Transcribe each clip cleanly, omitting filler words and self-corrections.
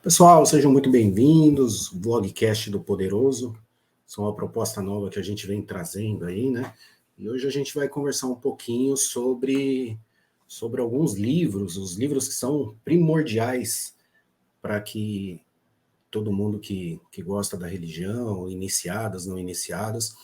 Pessoal, sejam muito bem-vindos, Vlogcast do Poderoso. Isso é uma proposta nova que a gente vem trazendo aí, né? E hoje a gente vai conversar um pouquinho sobre alguns livros, os livros que são primordiais para que todo mundo que gosta da religião, iniciados, não iniciados,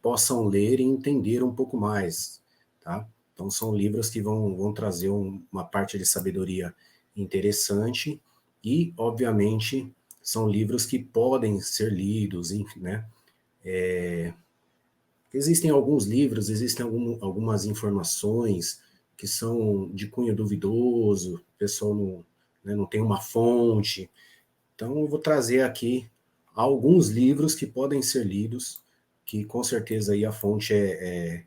possam ler e entender um pouco mais, tá? Então são livros que vão trazer uma parte de sabedoria interessante e, obviamente, são livros que podem ser lidos, enfim, né? Existem alguns livros, existem algumas informações que são de cunho duvidoso, o pessoal não tem uma fonte. Então, eu vou trazer aqui alguns livros que podem ser lidos, que com certeza aí a fonte é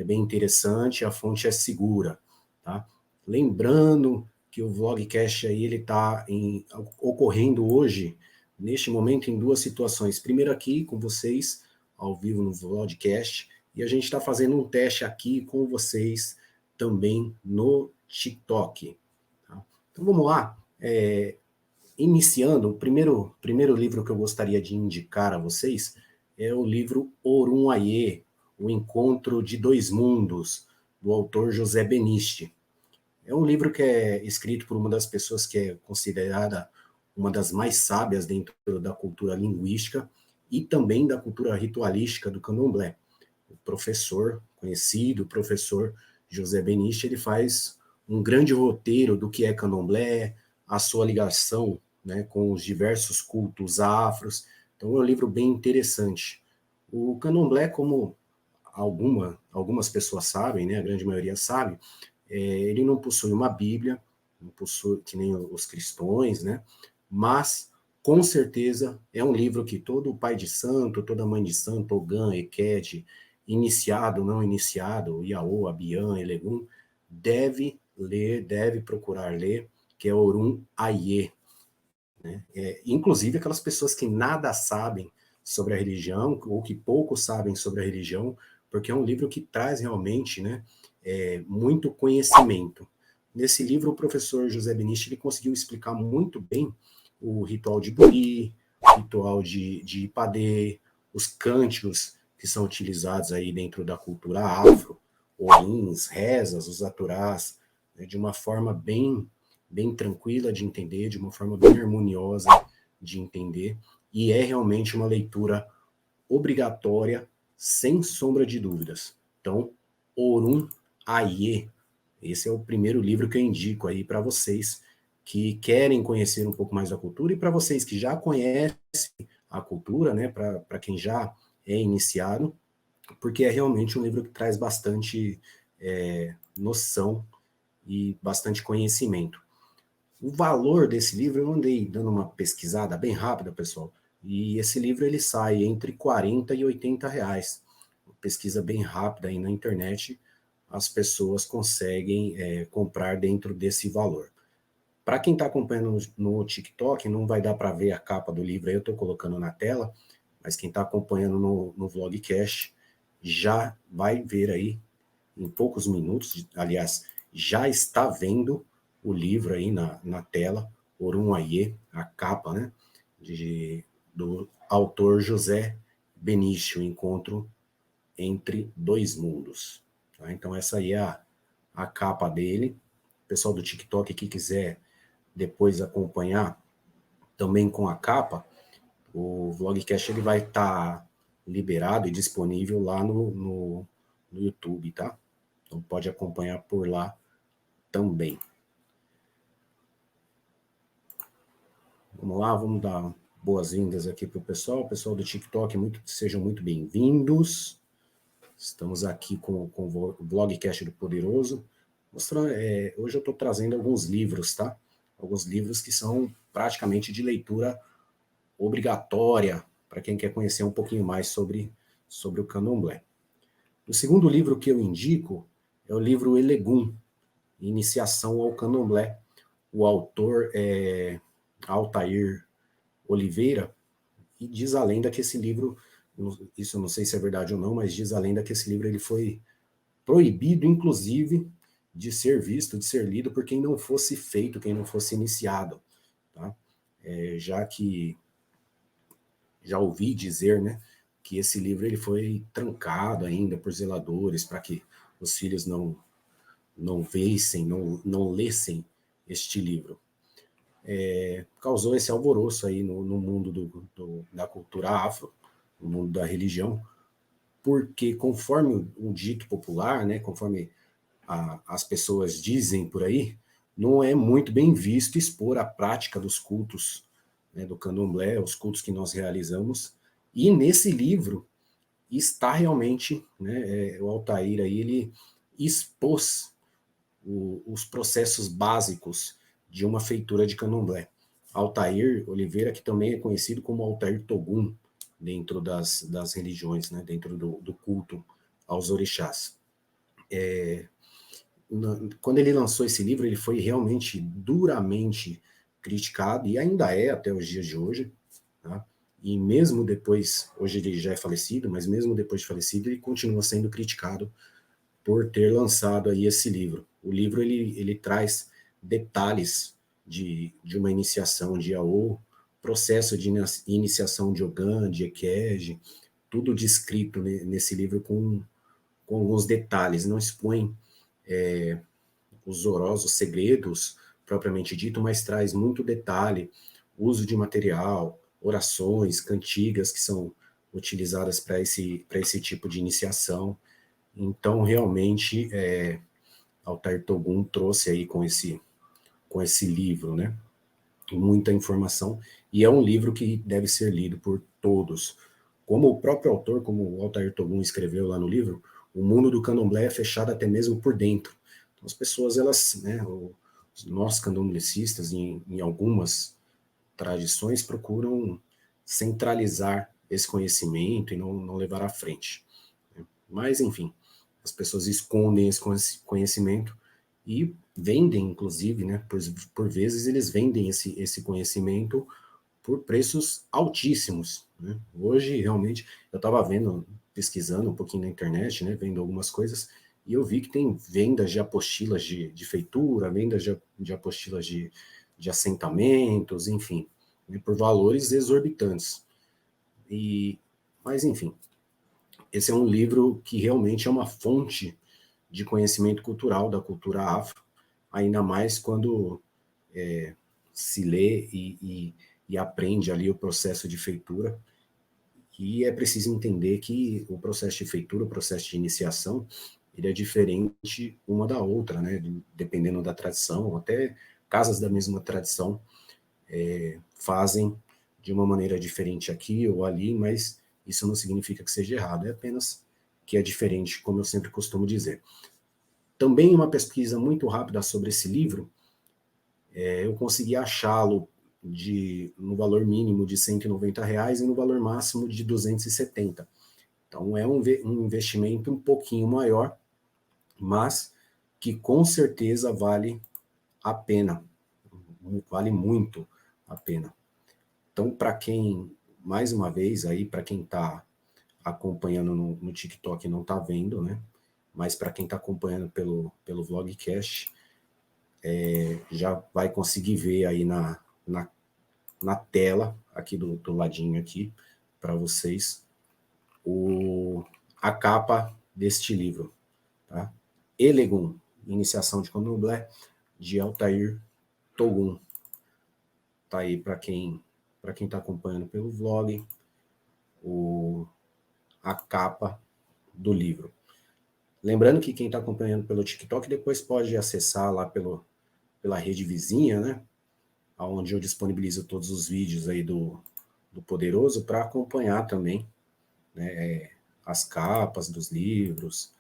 bem interessante, a fonte é segura, tá? Lembrando que o Vlogcast aí, ele está ocorrendo hoje, neste momento, em duas situações. Primeiro aqui com vocês, ao vivo no Vlogcast, e a gente está fazendo um teste aqui com vocês também no TikTok. Tá? Então, vamos lá. Iniciando, o primeiro livro que eu gostaria de indicar a vocês é o livro Orun Aie, O Encontro de Dois Mundos, do autor José Beniste. É um livro que é escrito por uma das pessoas que é considerada uma das mais sábias dentro da cultura linguística e também da cultura ritualística do candomblé. O professor, conhecido professor José Beniste, ele faz um grande roteiro do que é candomblé, a sua ligação, né, com os diversos cultos afros. Então é um livro bem interessante. O candomblé, como algumas pessoas sabem, né, a grande maioria sabe, ele não possui uma Bíblia, não possui, que nem os cristãos, né, mas com certeza é um livro que todo pai de santo, toda mãe de santo, Ogã, Ekede, iniciado, não iniciado, Iaô, Abiã, Elegum, deve ler, deve procurar ler, que é Orun Aie. Né? Inclusive aquelas pessoas que nada sabem sobre a religião, ou que pouco sabem sobre a religião, porque é um livro que traz realmente, né, muito conhecimento. Nesse livro, o professor José Beniste ele conseguiu explicar muito bem o ritual de Buri, o ritual de Ipadê, os cânticos que são utilizados aí dentro da cultura afro, orins, rezas, os aturás, né, de uma forma bem tranquila de entender, de uma forma bem harmoniosa de entender, e é realmente uma leitura obrigatória, sem sombra de dúvidas. Então, Orun Aie, esse é o primeiro livro que eu indico aí para vocês que querem conhecer um pouco mais da cultura e para vocês que já conhecem a cultura, né, para quem já é iniciado, porque é realmente um livro que traz bastante noção e bastante conhecimento. O valor desse livro, eu andei dando uma pesquisada bem rápida, pessoal, e esse livro ele sai entre 40 e 80 reais. Uma pesquisa bem rápida aí na internet, as pessoas conseguem comprar dentro desse valor. Para quem está acompanhando no TikTok, não vai dar para ver a capa do livro aí, eu estou colocando na tela, mas quem está acompanhando no Vlogcast já vai ver aí em poucos minutos, aliás, já está vendo o livro aí na tela, Orun Aie, a capa, né, do autor José Benício, O Encontro entre Dois Mundos. Tá? Então essa aí é a capa dele. O pessoal do TikTok que quiser depois acompanhar também com a capa, o Vlogcast ele vai estar liberado e disponível lá no YouTube, tá? Então pode acompanhar por lá também. Vamos lá, vamos dar boas-vindas aqui para o pessoal do TikTok, sejam muito bem-vindos. Estamos aqui com o Vlogcast do Poderoso. Mostrando, hoje eu estou trazendo alguns livros, tá? Alguns livros que são praticamente de leitura obrigatória para quem quer conhecer um pouquinho mais sobre o candomblé. O segundo livro que eu indico é o livro Elegum, Iniciação ao Candomblé. O autor é Altair Oliveira, e diz a lenda que esse livro, isso eu não sei se é verdade ou não, mas diz a lenda que esse livro ele foi proibido, inclusive, de ser visto, de ser lido por quem não fosse feito, quem não fosse iniciado. Tá? já que já ouvi dizer, né, que esse livro ele foi trancado ainda por zeladores para que os filhos não vissem, não lessem este livro. Causou esse alvoroço aí no mundo da cultura afro, no mundo da religião, porque conforme o dito popular, né, conforme as pessoas dizem por aí, não é muito bem visto expor a prática dos cultos, né, do candomblé, os cultos que nós realizamos. E nesse livro está realmente, né, o Altair aí, ele expôs os processos básicos de uma feitura de candomblé. Altair Oliveira, que também é conhecido como Altair Togum, dentro das religiões, né, dentro do culto aos orixás. Quando ele lançou esse livro, ele foi realmente duramente criticado, e ainda é até os dias de hoje, tá? E mesmo depois, hoje ele já é falecido, mas mesmo depois de falecido, ele continua sendo criticado por ter lançado aí esse livro. O livro, ele traz detalhes de uma iniciação de Yaô, processo de iniciação de Ogã, de Ekege, tudo descrito nesse livro com alguns detalhes, não expõe os horrorosos segredos, propriamente dito, mas traz muito detalhe, uso de material, orações, cantigas que são utilizadas para esse tipo de iniciação. Então, realmente, Altair Togum trouxe aí com esse livro, né? Muita informação, e é um livro que deve ser lido por todos. Como o próprio autor, como o Altair Togum escreveu lá no livro, o mundo do candomblé é fechado até mesmo por dentro. Então, as pessoas, elas, né, nós candomblecistas, em algumas tradições, procuram centralizar esse conhecimento e não levar à frente. Mas, enfim, as pessoas escondem esse conhecimento e vendem, inclusive, né, por vezes eles vendem esse conhecimento por preços altíssimos, né? Hoje, realmente, eu estava vendo, pesquisando um pouquinho na internet, né, vendo algumas coisas, e eu vi que tem vendas de apostilas de feitura, vendas de apostilas de assentamentos, enfim, né, por valores exorbitantes. Mas, enfim, esse é um livro que realmente é uma fonte de conhecimento cultural da cultura afro, ainda mais quando se lê e aprende ali o processo de feitura. E é preciso entender que o processo de feitura, o processo de iniciação, ele é diferente uma da outra, né? Dependendo da tradição, até casas da mesma tradição fazem de uma maneira diferente aqui ou ali, mas isso não significa que seja errado, é apenas que é diferente, como eu sempre costumo dizer. Também uma pesquisa muito rápida sobre esse livro, eu consegui achá-lo no valor mínimo de R$ 190 e no valor máximo de 270. Então é um investimento um pouquinho maior, mas que com certeza vale a pena, vale muito a pena. Então, para quem, mais uma vez, aí para quem está acompanhando no TikTok e não está vendo, né? Mas para quem está acompanhando pelo Vlogcast, já vai conseguir ver aí na tela, aqui do ladinho aqui, para vocês, a capa deste livro, tá? Elegum, Iniciação de Candomblé, de Altair Togum. Tá aí para quem está acompanhando pelo vlog, a capa do livro. Lembrando que quem está acompanhando pelo TikTok depois pode acessar lá pela rede vizinha, né? Onde eu disponibilizo todos os vídeos aí do Poderoso para acompanhar também, né, as capas dos livros,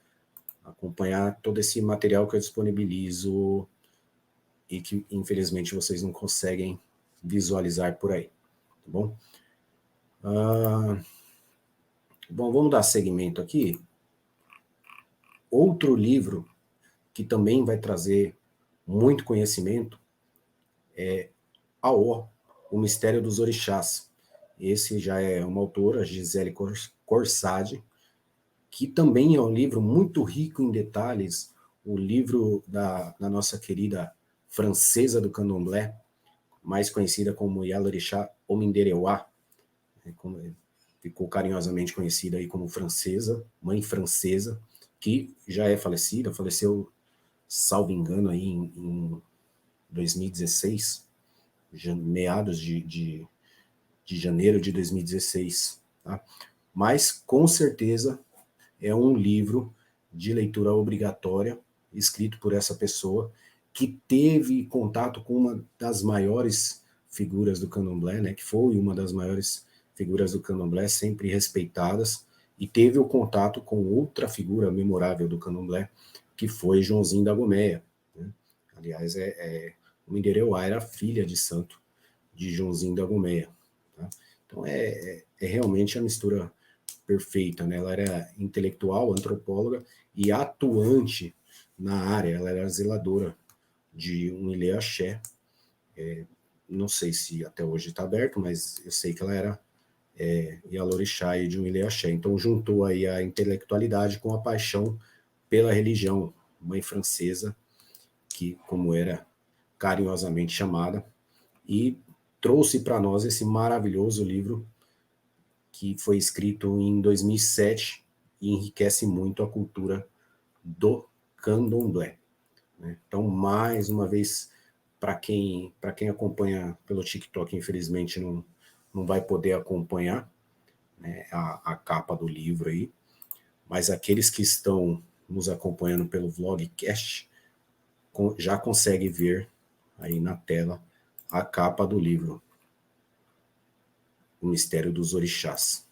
acompanhar todo esse material que eu disponibilizo e que infelizmente vocês não conseguem visualizar por aí, tá bom? Bom, vamos dar seguimento aqui. Outro livro que também vai trazer muito conhecimento é Aô, O Mistério dos Orixás. Esse já é uma autora, Gisele Corsade, que também é um livro muito rico em detalhes, o livro da nossa querida francesa do candomblé, mais conhecida como Yalorixá Omindereuá, ficou carinhosamente conhecida aí como Francesa, Mãe Francesa, que já é falecida, faleceu, salvo engano, aí em 2016, meados de janeiro de 2016. Tá? Mas, com certeza, é um livro de leitura obrigatória, escrito por essa pessoa, que teve contato com uma das maiores figuras do candomblé, né, que foi uma das maiores figuras do candomblé, sempre respeitadas, e teve o contato com outra figura memorável do candomblé, que foi Joãozinho da Gomeia. Né? Aliás, o Mindereuá era filha de santo de Joãozinho da Gomeia. Tá? Então, é realmente a mistura perfeita, né? Ela era intelectual, antropóloga e atuante na área. Ela era zeladora de um ilê axé. Não sei se até hoje está aberto, mas eu sei que ela era Yalorixá de um ilê axé. Então juntou aí a intelectualidade com a paixão pela religião, mãe francesa, que como era carinhosamente chamada, e trouxe para nós esse maravilhoso livro que foi escrito em 2007 e enriquece muito a cultura do candomblé. Né? Então, mais uma vez, para quem acompanha pelo TikTok, infelizmente não vai poder acompanhar, né, a capa do livro aí, mas aqueles que estão nos acompanhando pelo Vlogcast já conseguem ver aí na tela a capa do livro, O Mistério dos Orixás.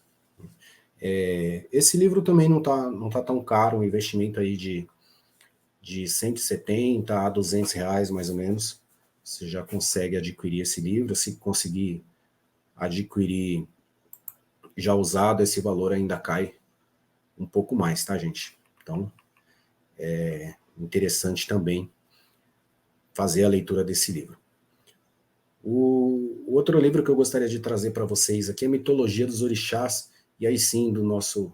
Esse livro também não tá tão caro, um investimento aí de 170 a 200 reais, mais ou menos. Você já consegue adquirir esse livro. Se conseguir adquirir já usado, esse valor ainda cai um pouco mais, tá, gente? Então, é interessante também fazer a leitura desse livro. O outro livro que eu gostaria de trazer para vocês aqui é Mitologia dos Orixás, e aí sim, do nosso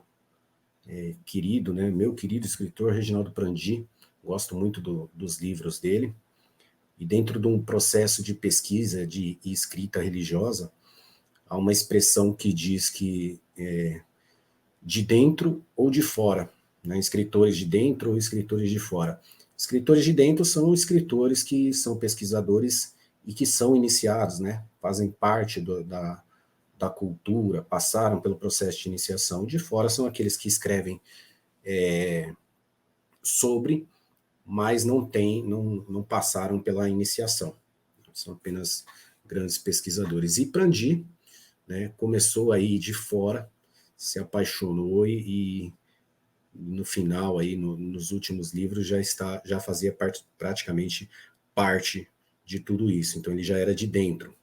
querido, né, meu querido escritor Reginaldo Prandi. Gosto muito dos livros dele. E dentro de um processo de pesquisa e escrita religiosa, há uma expressão que diz que de dentro ou de fora, né? Escritores de dentro ou escritores de fora. Escritores de dentro são escritores que são pesquisadores e que são iniciados, né? Fazem parte da cultura, passaram pelo processo de iniciação. De fora são aqueles que escrevem sobre, mas não passaram pela iniciação. São apenas grandes pesquisadores. E Prandi, né, começou aí de fora, se apaixonou e no final aí nos últimos livros já fazia praticamente parte de tudo isso. Então ele já era de dentro,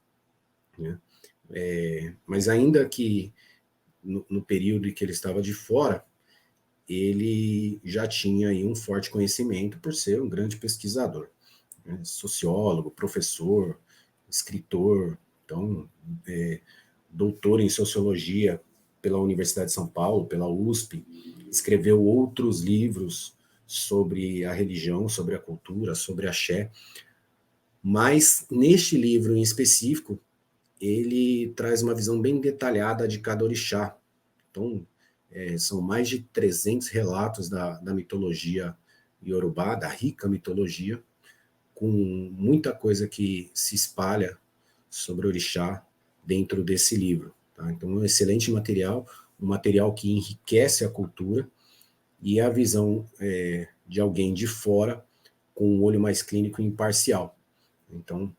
né? Mas ainda que no período em que ele estava de fora, ele já tinha aí um forte conhecimento por ser um grande pesquisador, né? Sociólogo, professor, escritor, então doutor em sociologia pela Universidade de São Paulo, pela USP, escreveu outros livros sobre a religião, sobre a cultura, sobre axé, mas neste livro em específico, ele traz uma visão bem detalhada de cada orixá. Então, são mais de 300 relatos da mitologia iorubá, da rica mitologia, com muita coisa que se espalha sobre o orixá dentro desse livro. Tá? Então, é um excelente material, um material que enriquece a cultura e a visão de alguém de fora com um olho mais clínico e imparcial. Então,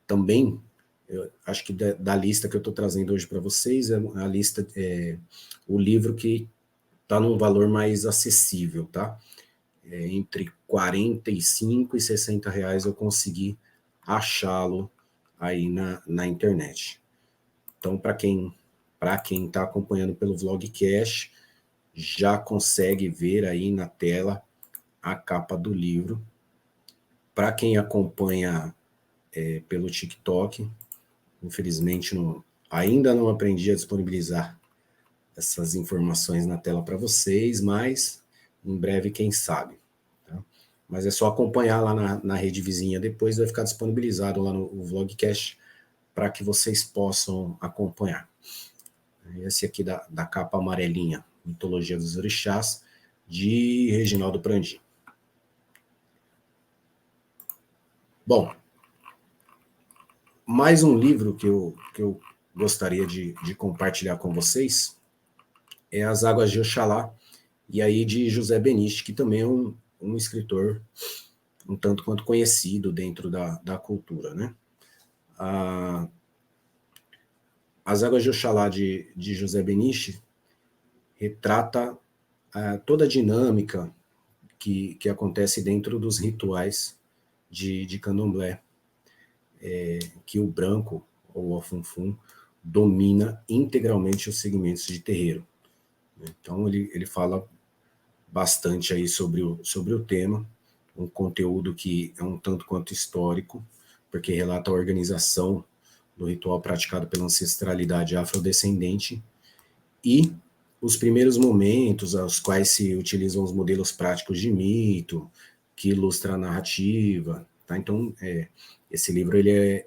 também, eu acho que da lista que eu estou trazendo hoje para vocês, a lista, o livro que está num valor mais acessível, tá? Entre 45 e 60 reais eu consegui achá-lo aí na internet. Então, para quem está acompanhando pelo Vlogcast, já consegue ver aí na tela a capa do livro. Para quem acompanha pelo TikTok, infelizmente ainda não aprendi a disponibilizar essas informações na tela para vocês, mas em breve, quem sabe. Tá? Mas é só acompanhar lá na rede vizinha, depois vai ficar disponibilizado lá no Vlogcast para que vocês possam acompanhar. Esse aqui da capa amarelinha, Mitologia dos Orixás, de Reginaldo Prandi. Bom, mais um livro que eu gostaria de compartilhar com vocês é As Águas de Oxalá, e aí de José Beniste, que também é um escritor um tanto quanto conhecido dentro da cultura, né? As Águas de Oxalá, de José Beniste, retrata toda a dinâmica que acontece dentro dos rituais de candomblé, que o branco, ou o afunfum, domina integralmente os segmentos de terreiro. Então, ele fala bastante aí sobre o tema, um conteúdo que é um tanto quanto histórico, porque relata a organização do ritual praticado pela ancestralidade afrodescendente e os primeiros momentos aos quais se utilizam os modelos práticos de mito, que ilustra a narrativa. Tá? Então, esse livro ele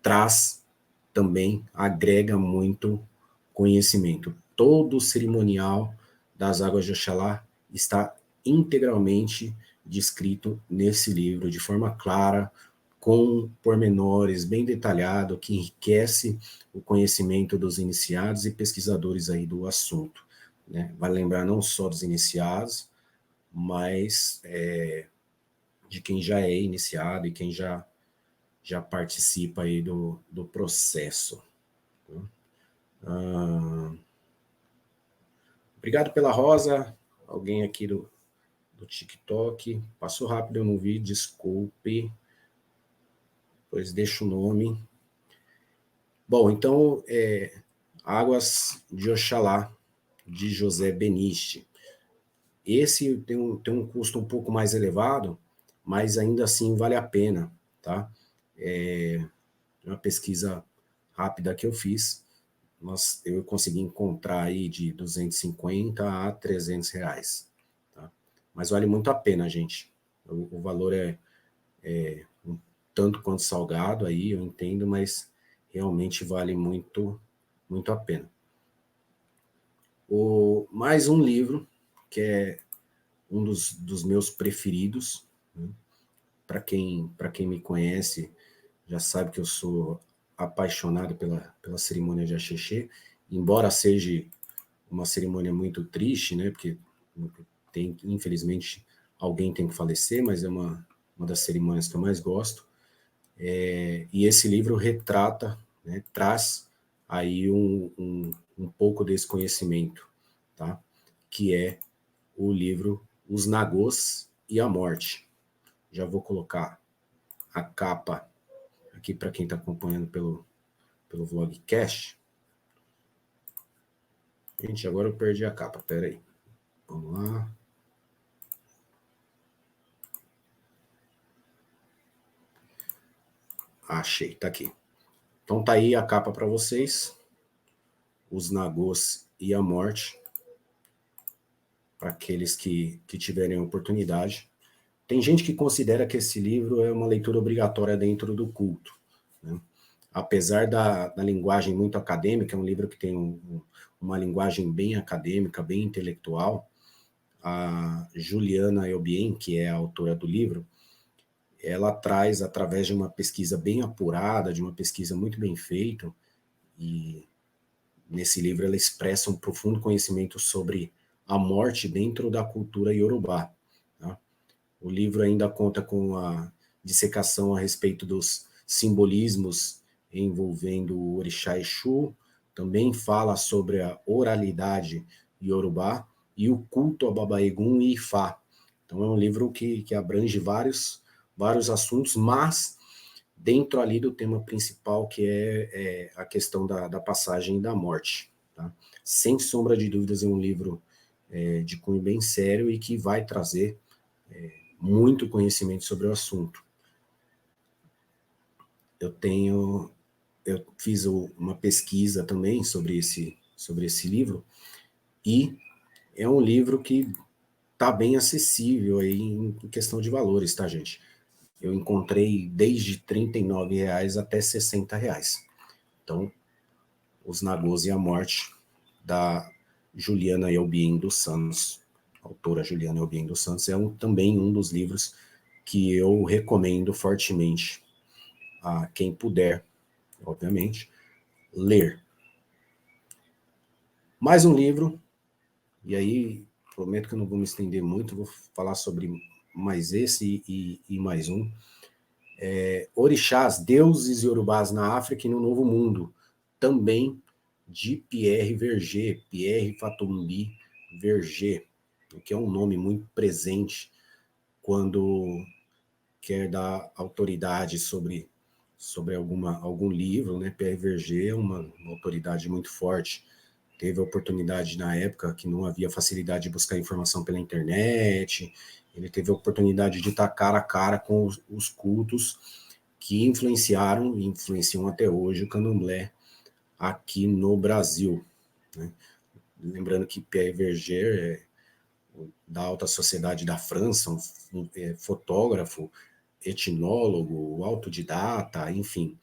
traz também, agrega muito conhecimento. Todo o cerimonial das Águas de Oxalá está integralmente descrito nesse livro, de forma clara, com pormenores, bem detalhado, que enriquece o conhecimento dos iniciados e pesquisadores aí do assunto. Né? Vale lembrar não só dos iniciados, mas de quem já é iniciado e quem já participa aí do processo. Obrigado pela rosa. Alguém aqui do TikTok. Passou rápido, eu não vi, desculpe. Pois deixa o nome. Bom, então, Águas de Oxalá, de José Beniste. Esse tem um custo um pouco mais elevado, mas ainda assim vale a pena, tá? Uma pesquisa rápida que eu fiz, eu consegui encontrar aí de 250 a 300 reais. Tá? Mas vale muito a pena, gente. O valor é um tanto quanto salgado aí, eu entendo, mas realmente vale muito, muito a pena. Mais um livro, que é um dos meus preferidos, né? Para quem me conhece, já sabe que eu sou apaixonado pela cerimônia de Axexê, embora seja uma cerimônia muito triste, né? Porque infelizmente, alguém tem que falecer, mas é uma das cerimônias que eu mais gosto. E esse livro retrata, né, traz aí um pouco desse conhecimento, tá? Que é o livro Os Nagôs e a Morte. Já vou colocar a capa aqui para quem está acompanhando pelo Vlogcast. Gente, agora eu perdi a capa, peraí. Vamos lá. Achei, tá aqui. Então tá aí a capa para vocês. Os Nagôs e a Morte. Para aqueles que tiverem oportunidade. Tem gente que considera que esse livro é uma leitura obrigatória dentro do culto. Né? Apesar da linguagem muito acadêmica, é um livro que tem uma linguagem bem acadêmica, bem intelectual. A Juliana Elbien, que é a autora do livro, ela traz, através de uma pesquisa bem apurada, de uma pesquisa muito bem feita, e nesse livro ela expressa um profundo conhecimento sobre a morte dentro da cultura iorubá. Tá? O livro ainda conta com a dissecação a respeito dos simbolismos envolvendo o orixá Exu, também fala sobre a oralidade iorubá e o culto a Baba Egum e Ifá. Então é um livro que abrange vários assuntos, mas dentro ali do tema principal, que é a questão da passagem da morte. Tá? Sem sombra de dúvidas, é um livro de cunho bem sério e que vai trazer muito conhecimento sobre o assunto. Eu fiz uma pesquisa também sobre esse livro, e é um livro que tá bem acessível aí em questão de valores, tá, gente? Eu encontrei desde R$ 39 até R$ 60. Então, Os Nagôs e a Morte, da Juliana Elbien dos Santos, a autora Juliana Elbien dos Santos, também um dos livros que eu recomendo fortemente a quem puder, obviamente, ler. Mais um livro, e aí prometo que eu não vou me estender muito, vou falar sobre mais esse e mais um. Orixás, Deuses Yorubás na África e no Novo Mundo, também de Pierre Verger, Pierre Fatumbi Verger, que é um nome muito presente quando quer dar autoridade sobre algum livro, né? Pierre Verger é uma autoridade muito forte. Teve a oportunidade na época que não havia facilidade de buscar informação pela internet, ele teve a oportunidade de estar cara a cara com os cultos que influenciaram e influenciam até hoje o candomblé aqui no Brasil, né? Lembrando que Pierre Verger é da alta sociedade da França, um fotógrafo, etnólogo, autodidata, enfim,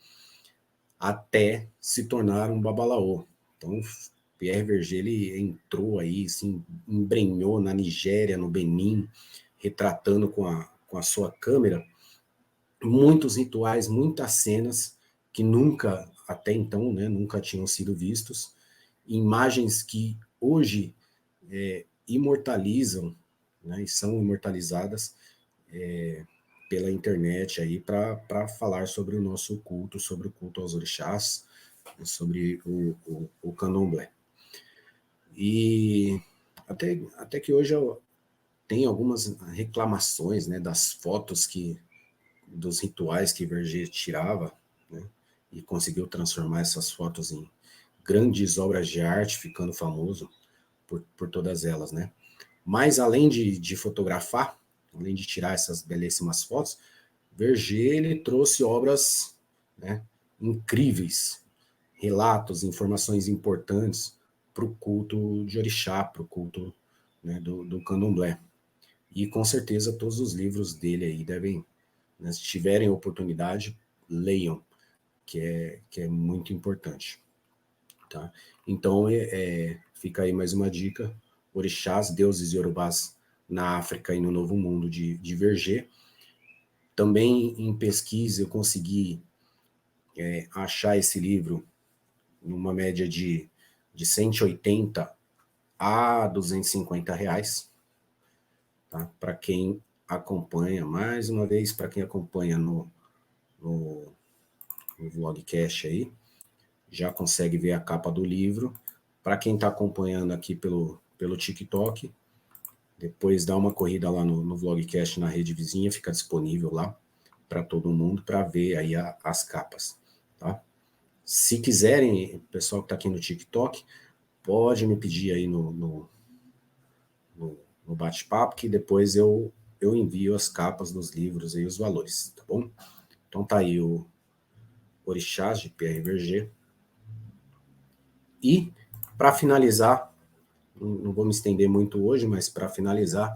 até se tornar um babalaô. Então, Pierre Verger, ele entrou aí, assim, embrenhou na Nigéria, no Benin, retratando com a sua câmera muitos rituais, muitas cenas que nunca, até então, né, nunca tinham sido vistos, imagens que hoje imortalizam, né, e são imortalizadas pela internet aí para falar sobre o nosso culto, sobre o culto aos orixás, sobre o candomblé. E até que hoje eu tenho algumas reclamações, né, das fotos dos rituais que Verger tirava, né, e conseguiu transformar essas fotos em grandes obras de arte, ficando famoso por todas elas, né? Mas além de fotografar, além de tirar essas belíssimas fotos, Verger ele trouxe obras, né, incríveis, relatos, informações importantes para o culto de orixá, para o culto, né, do candomblé. E com certeza todos os livros dele aí devem, né, se tiverem oportunidade, leiam, que é muito importante. Tá? Então, fica aí mais uma dica: Orixás, Deuses Yorubás na África e no Novo Mundo, de Verger. Também em pesquisa eu consegui achar esse livro numa média de 180 a R$ 250, tá? Para quem acompanha, mais uma vez, para quem acompanha no, no vlogcast aí, já consegue ver a capa do livro. Para quem está acompanhando aqui pelo TikTok, depois dá uma corrida lá no vlogcast na rede vizinha, fica disponível lá para todo mundo para ver aí as capas, tá? Se quiserem, o pessoal que está aqui no TikTok, pode me pedir aí no bate-papo, que depois eu envio as capas dos livros e os valores, tá bom? Então tá aí o Orixás, de Pierre Verger. E, para finalizar, não vou me estender muito hoje, mas para finalizar,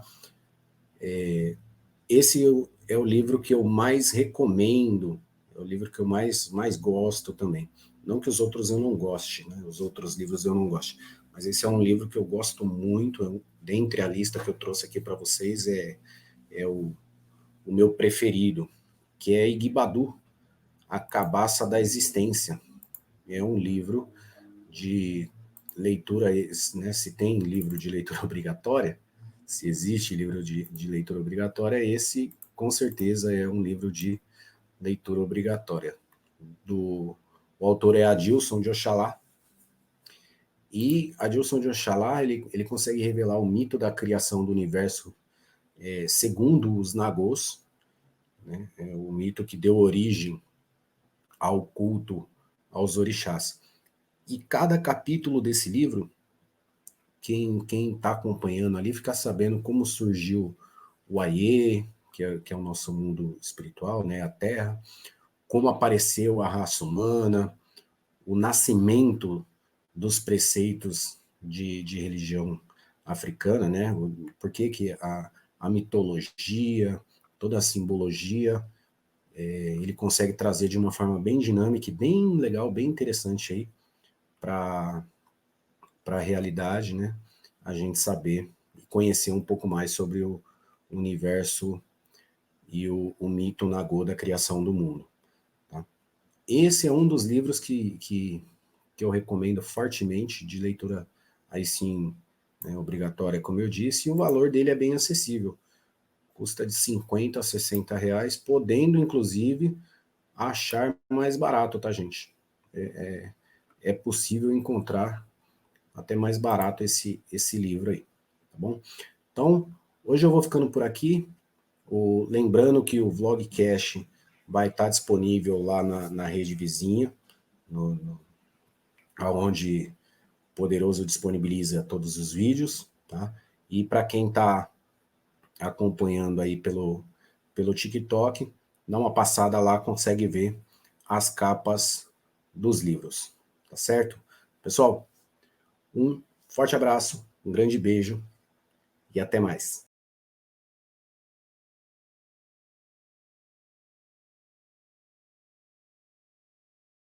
esse é o livro que eu mais recomendo, é o livro que eu mais gosto também. Não que os outros eu não goste, né? Os outros livros eu não gosto, mas esse é um livro que eu gosto muito, dentre a lista que eu trouxe aqui para vocês, é o meu preferido, que é Igibadu, A Cabaça da Existência. É um livro de leitura, né? Se tem livro de leitura obrigatória, se existe livro de leitura obrigatória, esse com certeza é um livro de leitura obrigatória. O autor é Adilson de Oxalá, e Adilson de Oxalá ele consegue revelar o mito da criação do universo segundo os Nagôs, né? É o mito que deu origem ao culto aos orixás. E cada capítulo desse livro, quem está acompanhando ali, fica sabendo como surgiu o Aie, que é o nosso mundo espiritual, né, a Terra, como apareceu a raça humana, o nascimento dos preceitos de religião africana, né? Por que que a mitologia, toda a simbologia, ele consegue trazer de uma forma bem dinâmica e bem legal, bem interessante aí para a realidade, né? A gente saber e conhecer um pouco mais sobre o universo e o mito Nagô da criação do mundo. Tá? Esse é um dos livros que eu recomendo fortemente, de leitura aí sim, né, obrigatória, como eu disse, e o valor dele é bem acessível. Custa de 50 a 60 reais, podendo, inclusive, achar mais barato, tá, gente? É possível encontrar até mais barato esse livro aí, tá bom? Então, hoje eu vou ficando por aqui. Lembrando que o Vlogcast vai estar disponível lá na rede vizinha, onde Poderoso disponibiliza todos os vídeos, tá? E para quem está acompanhando aí pelo TikTok, dá uma passada lá, consegue ver as capas dos livros, tá certo? Pessoal, um forte abraço, um grande beijo e até mais.